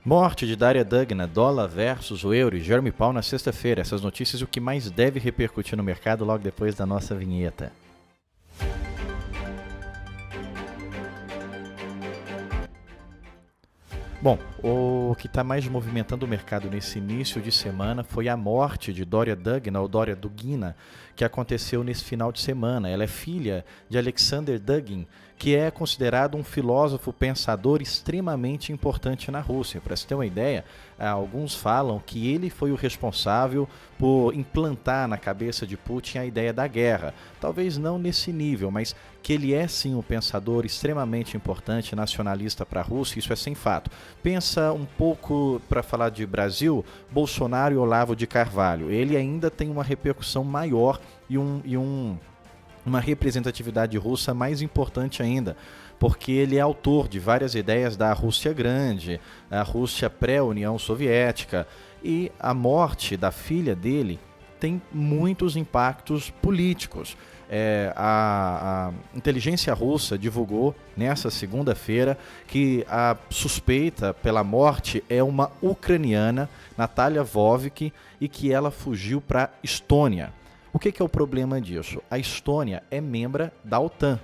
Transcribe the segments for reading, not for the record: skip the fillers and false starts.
Morte de Darya Dugna, dólar versus o euro e Jeremy Powell na sexta-feira. Essas notícias e o que mais deve repercutir no mercado logo depois da nossa vinheta. Bom, o que está mais movimentando o mercado nesse início de semana foi a morte de Darya Dugna, ou Darya Dugina, que aconteceu nesse final de semana. Ela é filha de Alexander Dugin, que é considerado um filósofo pensador extremamente importante na Rússia. Para se ter uma ideia, alguns falam que ele foi o responsável por implantar na cabeça de Putin a ideia da guerra. Talvez não nesse nível, mas que ele é sim um pensador extremamente importante, nacionalista para a Rússia, isso é sem fato. Pensa um pouco, para falar de Brasil, Bolsonaro e Olavo de Carvalho. Ele ainda tem uma repercussão maior e uma representatividade russa mais importante ainda, porque ele é autor de várias ideias da Rússia Grande, a Rússia pré-União Soviética, e a morte da filha dele tem muitos impactos políticos. A inteligência russa divulgou nessa segunda-feira que a suspeita pela morte é uma ucraniana, Natalia Vovik, e que ela fugiu para a Estônia. O que é o problema disso? A Estônia é membro da OTAN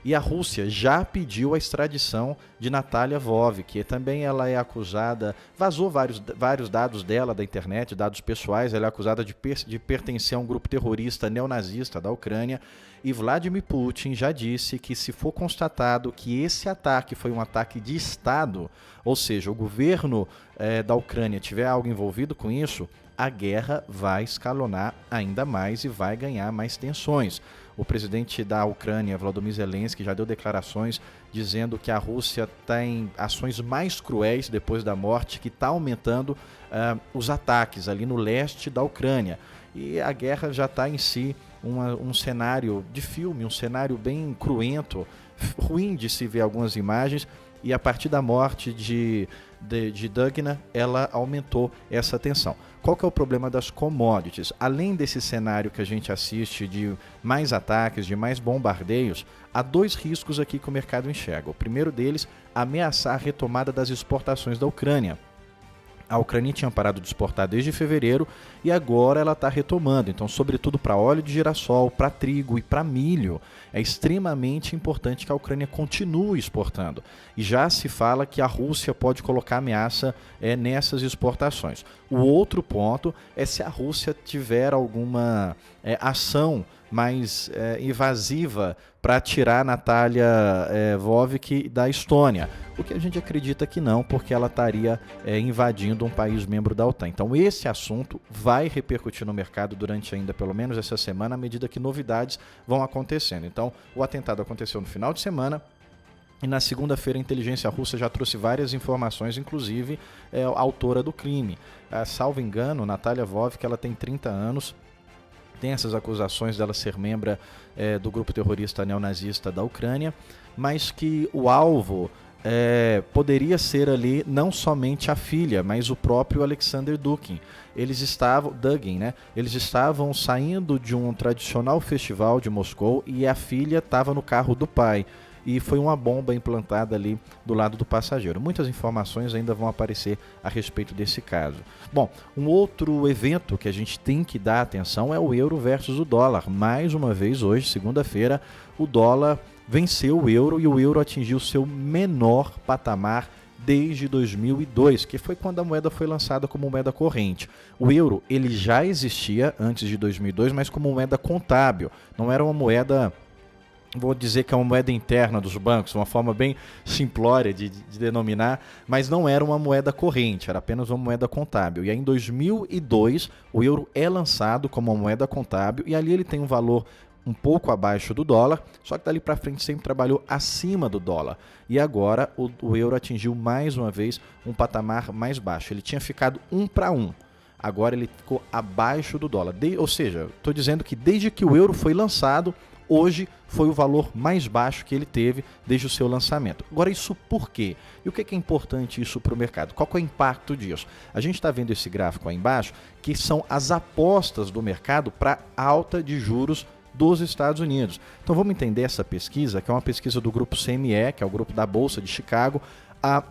e a Rússia já pediu a extradição de Natalia Vovik, que também ela é acusada, vazou vários dados dela da internet, dados pessoais, ela é acusada de pertencer a um grupo terrorista neonazista da Ucrânia, e Vladimir Putin já disse que se for constatado que esse ataque foi um ataque de Estado, ou seja, o governo da Ucrânia tiver algo envolvido com isso, a guerra vai escalonar ainda mais e vai ganhar mais tensões. O presidente da Ucrânia, Volodymyr Zelensky, já deu declarações dizendo que a Rússia tem ações mais cruéis depois da morte, que está aumentando os ataques ali no leste da Ucrânia. E a guerra já está em si um cenário de filme, um cenário bem cruento, ruim de se ver algumas imagens, e a partir da morte de Dugna, ela aumentou essa tensão. Qual que é o problema das commodities? Além desse cenário que a gente assiste de mais ataques, de mais bombardeios, há dois riscos aqui que o mercado enxerga. O primeiro deles, ameaçar a retomada das exportações da Ucrânia. A Ucrânia tinha parado de exportar desde fevereiro e agora ela está retomando. Então, sobretudo para óleo de girassol, para trigo e para milho, é extremamente importante que a Ucrânia continue exportando. E já se fala que a Rússia pode colocar ameaça nessas exportações. O outro ponto é se a Rússia tiver alguma ação mais invasiva para tirar a Natalia Vovik da Estônia. O que a gente acredita que não, porque ela estaria invadindo um país membro da OTAN. Então esse assunto vai repercutir no mercado durante ainda pelo menos essa semana, à medida que novidades vão acontecendo. Então o atentado aconteceu no final de semana, e na segunda-feira a inteligência russa já trouxe várias informações, inclusive a autora do crime. Salvo engano, Natalia Vovik, ela tem 30 anos, tem essas acusações dela ser membro do grupo terrorista neonazista da Ucrânia, mas que o alvo poderia ser ali não somente a filha, mas o próprio Alexander Dugin. Eles estavam saindo de um tradicional festival de Moscou e a filha estava no carro do pai. E foi uma bomba implantada ali do lado do passageiro. Muitas informações ainda vão aparecer a respeito desse caso. Bom, um outro evento que a gente tem que dar atenção é o euro versus o dólar. Mais uma vez hoje, segunda-feira, o dólar venceu o euro e o euro atingiu seu menor patamar desde 2002, que foi quando a moeda foi lançada como moeda corrente. O euro ele já existia antes de 2002, mas como moeda contábil. Não era uma moeda... Vou dizer que é uma moeda interna dos bancos, uma forma bem simplória de denominar, mas não era uma moeda corrente, era apenas uma moeda contábil. E aí em 2002 o euro é lançado como uma moeda contábil e ali ele tem um valor um pouco abaixo do dólar, só que dali para frente sempre trabalhou acima do dólar. E agora o euro atingiu mais uma vez um patamar mais baixo, ele tinha ficado 1 para 1. Agora ele ficou abaixo do dólar. Ou seja, estou dizendo que desde que o euro foi lançado, hoje foi o valor mais baixo que ele teve desde o seu lançamento. Agora, isso por quê? E o que é importante isso para o mercado? Qual que é o impacto disso? A gente está vendo esse gráfico aí embaixo, que são as apostas do mercado para alta de juros dos Estados Unidos. Então vamos entender essa pesquisa, que é uma pesquisa do grupo CME, que é o grupo da Bolsa de Chicago,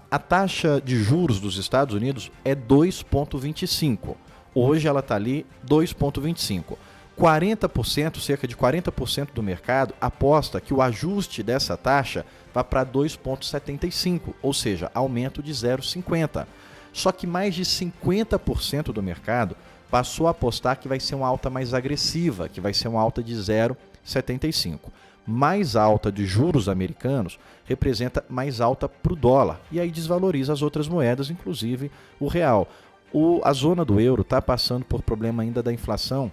A taxa de juros dos Estados Unidos é 2,25. Hoje ela está ali 2,25. 40%, cerca de 40% do mercado aposta que o ajuste dessa taxa vai para 2,75, ou seja, aumento de 0,50. Só que mais de 50% do mercado passou a apostar que vai ser uma alta mais agressiva, que vai ser uma alta de 0,75. Mais alta de juros americanos representa mais alta para o dólar, e aí desvaloriza as outras moedas, inclusive o real. A zona do euro está passando por problema ainda da inflação,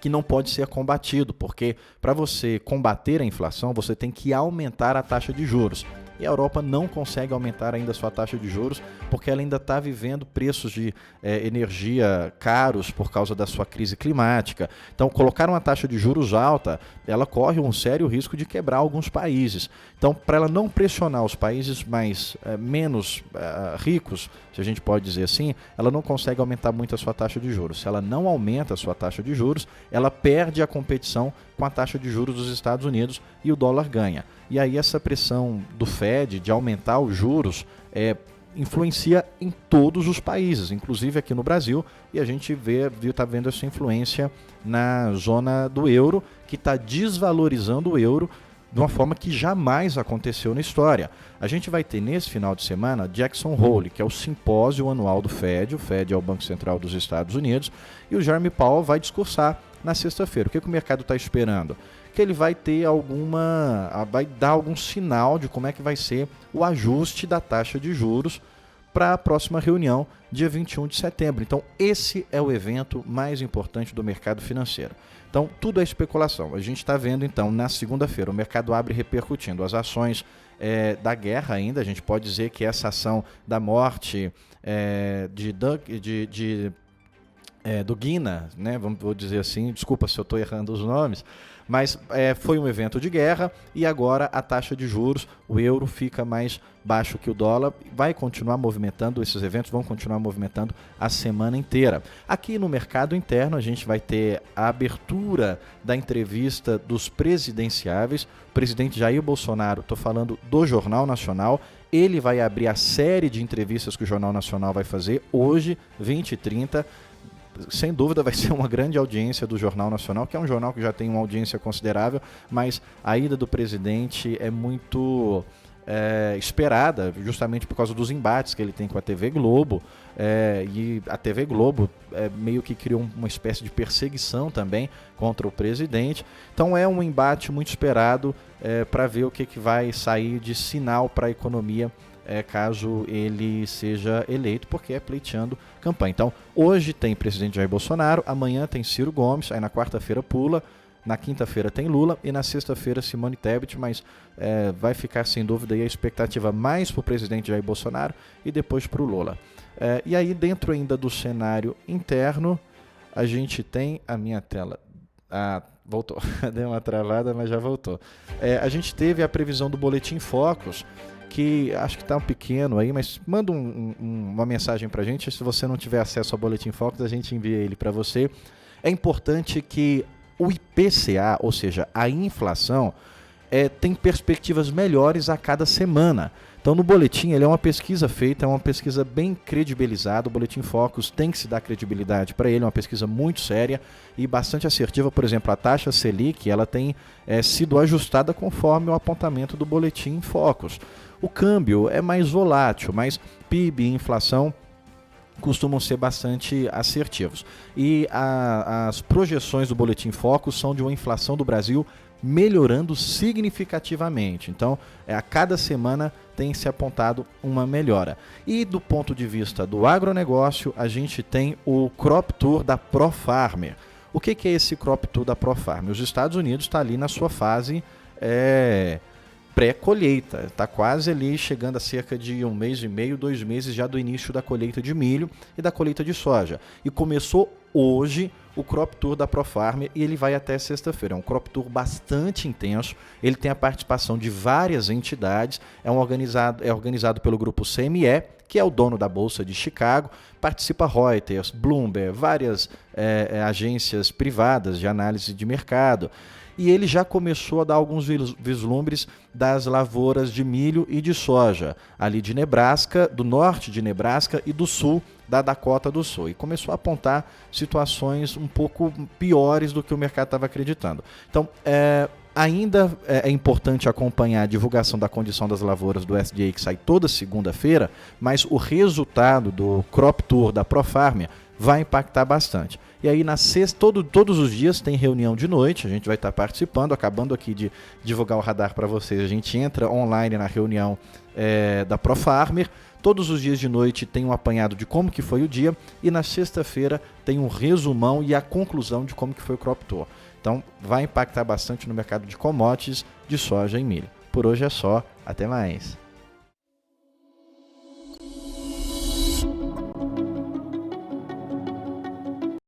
que não pode ser combatido, porque para você combater a inflação, você tem que aumentar a taxa de juros. E a Europa não consegue aumentar ainda a sua taxa de juros, porque ela ainda está vivendo preços de energia caros por causa da sua crise climática. Então, colocar uma taxa de juros alta, ela corre um sério risco de quebrar alguns países. Então, para ela não pressionar os países menos ricos, se a gente pode dizer assim, ela não consegue aumentar muito a sua taxa de juros. Se ela não aumenta a sua taxa de juros, ela perde a competição com a taxa de juros dos Estados Unidos e o dólar ganha. E aí essa pressão do Fed de aumentar os juros influencia em todos os países, inclusive aqui no Brasil, e a gente está vendo essa influência na zona do euro, que está desvalorizando o euro de uma forma que jamais aconteceu na história. A gente vai ter nesse final de semana Jackson Hole, que é o simpósio anual do Fed. O Fed é o Banco Central dos Estados Unidos, e o Jerome Powell vai discursar na sexta-feira. O que o mercado está esperando? Que ele vai dar algum sinal de como é que vai ser o ajuste da taxa de juros para a próxima reunião, dia 21 de setembro. Então, esse é o evento mais importante do mercado financeiro. Então, tudo é especulação. A gente está vendo, então, na segunda-feira, o mercado abre repercutindo as ações da guerra ainda. A gente pode dizer que essa ação da morte do Guina, né? Vou dizer assim, desculpa se eu estou errando os nomes, mas foi um evento de guerra e agora a taxa de juros, o euro fica mais baixo que o dólar, vai continuar movimentando, esses eventos vão continuar movimentando a semana inteira. Aqui no mercado interno a gente vai ter a abertura da entrevista dos presidenciáveis, o presidente Jair Bolsonaro, estou falando do Jornal Nacional, ele vai abrir a série de entrevistas que o Jornal Nacional vai fazer hoje, 20h30, sem dúvida vai ser uma grande audiência do Jornal Nacional, que é um jornal que já tem uma audiência considerável, mas a ida do presidente é muito esperada, justamente por causa dos embates que ele tem com a TV Globo, e a TV Globo meio que criou uma espécie de perseguição também contra o presidente. Então é um embate muito esperado para ver o que vai sair de sinal para a economia caso ele seja eleito, porque é pleiteando campanha. Então, hoje tem presidente Jair Bolsonaro, amanhã tem Ciro Gomes, aí na quarta-feira pula, na quinta-feira tem Lula e na sexta-feira Simone Tebet, mas vai ficar sem dúvida aí a expectativa mais para o presidente Jair Bolsonaro e depois para o Lula. E aí, dentro ainda do cenário interno, a gente tem a minha tela... voltou. Deu uma travada, mas já voltou. A gente teve a previsão do Boletim Focus, que acho que está um pequeno aí, mas manda uma mensagem para a gente. Se você não tiver acesso ao Boletim Focus, a gente envia ele para você. É importante que o IPCA, ou seja, a inflação, tem perspectivas melhores a cada semana. Então, no boletim, ele é uma pesquisa feita, é uma pesquisa bem credibilizada. O Boletim Focus tem que se dar credibilidade para ele, é uma pesquisa muito séria e bastante assertiva. Por exemplo, a taxa Selic, ela tem sido ajustada conforme o apontamento do Boletim Focus. O câmbio é mais volátil, mas PIB e inflação costumam ser bastante assertivos. E as projeções do Boletim Focus são de uma inflação do Brasil melhorando significativamente. Então, a cada semana tem se apontado uma melhora. E do ponto de vista do agronegócio, a gente tem o Crop Tour da ProFarmer. O que é esse Crop Tour da ProFarmer? Os Estados Unidos está ali na sua fase pré-colheita, está quase ali chegando a cerca de 1 mês e meio, 2 meses já do início da colheita de milho e da colheita de soja. E começou hoje o Crop Tour da ProFarmer e ele vai até sexta-feira. É um Crop Tour bastante intenso, ele tem a participação de várias entidades, é organizado pelo grupo CME, que é o dono da Bolsa de Chicago, participa Reuters, Bloomberg, várias agências privadas de análise de mercado. e ele já começou a dar alguns vislumbres das lavouras de milho e de soja, ali de Nebraska, do norte de Nebraska e do sul da Dakota do Sul, e começou a apontar situações um pouco piores do que o mercado estava acreditando. Então, ainda é importante acompanhar a divulgação da condição das lavouras do USDA, que sai toda segunda-feira, mas o resultado do Crop Tour da ProFarm vai impactar bastante. E aí na sexta, todos os dias tem reunião de noite, a gente vai estar participando, acabando aqui de divulgar o radar para vocês, a gente entra online na reunião da ProFarmer. Todos os dias de noite tem um apanhado de como que foi o dia, e na sexta-feira tem um resumão e a conclusão de como que foi o Crop Tour. Então vai impactar bastante no mercado de commodities, de soja e milho. Por hoje é só, até mais.